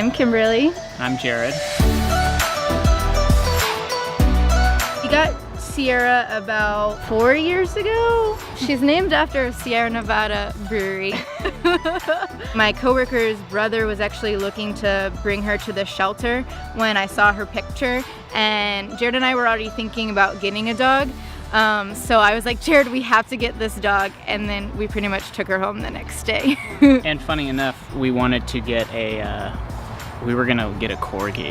I'm Kimberly. I'm Jared. We got Sierra about 4 years ago. She's named after a Sierra Nevada brewery. My coworker's brother was actually looking to bring her to the shelter when I saw her picture, and Jared and I were already thinking about getting a dog. So I was like, Jared, we have to get this dog, and then we pretty much took her home the next day. And funny enough, we wanted to get we were gonna get a corgi.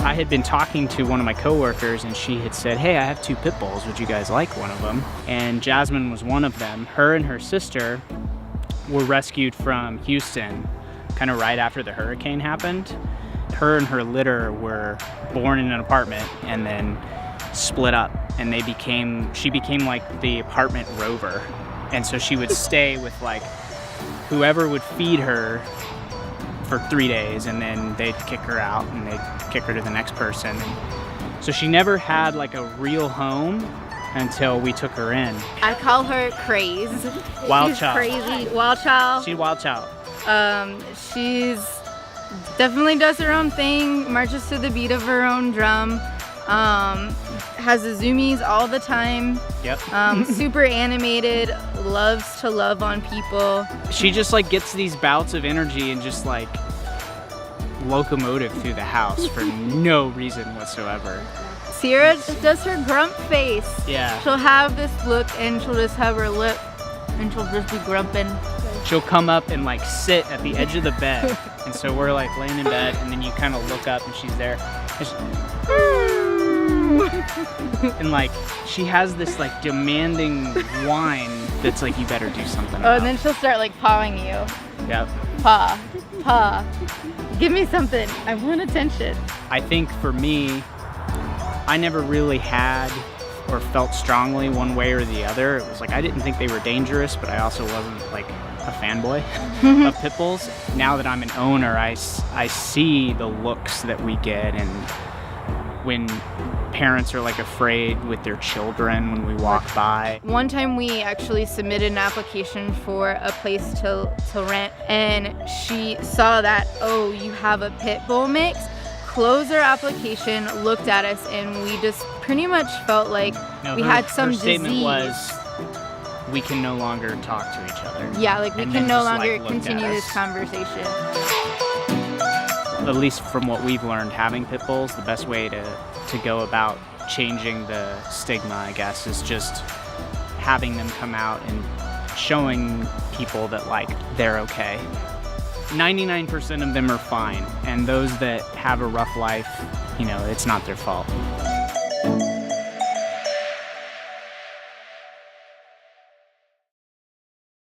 I had been talking to one of my coworkers and she had said, hey, I have 2 Pitbulls, would you guys like one of them? And Jasmine was one of them. Her and her sister were rescued from Houston kind of right after the hurricane happened. Her and her litter were born in an apartment and then split up, and she became like the apartment rover. And so she would stay with like whoever would feed her for 3 days, and then they'd kick her out and they'd kick her to the next person. And so she never had like a real home until we took her in. I call her Craze. Wild She's child. Crazy. Wild child. She's a wild child. She's definitely does her own thing, marches to the beat of her own drum, has the zoomies all the time. Yep. Super animated, loves to love on people. She just like gets these bouts of energy and just like locomotive through the house for no reason whatsoever. Sierra does her grump face. Yeah. She'll have this look and she'll just have her lip and she'll just be grumping. She'll come up and like sit at the edge of the bed. And so we're like laying in bed, and then you kind of look up and she's there. And like she has this like demanding whine that's like, you better do something about. Oh, and then she'll start like pawing you. Yep. Paw, paw. Give me something. I want attention. I think for me, I never really had or felt strongly one way or the other. It was like I didn't think they were dangerous, but I also wasn't like a fanboy of Pibbles. Now that I'm an owner, I see the looks that we get, and when parents are like afraid with their children when we walk by. One time we actually submitted an application for a place to rent, and she saw that, oh, you have a Pitbull mix, closed our application, looked at us, and we just pretty much felt like we had some her disease. statement was, we can no longer talk to each other. Yeah, like we And can then no just, longer like, looked continue at this us. conversation. At least from what we've learned having pit bulls, the best way to go about changing the stigma, I guess, is just having them come out and showing people that like they're okay. 99% of them are fine, and those that have a rough life, you know, it's not their fault.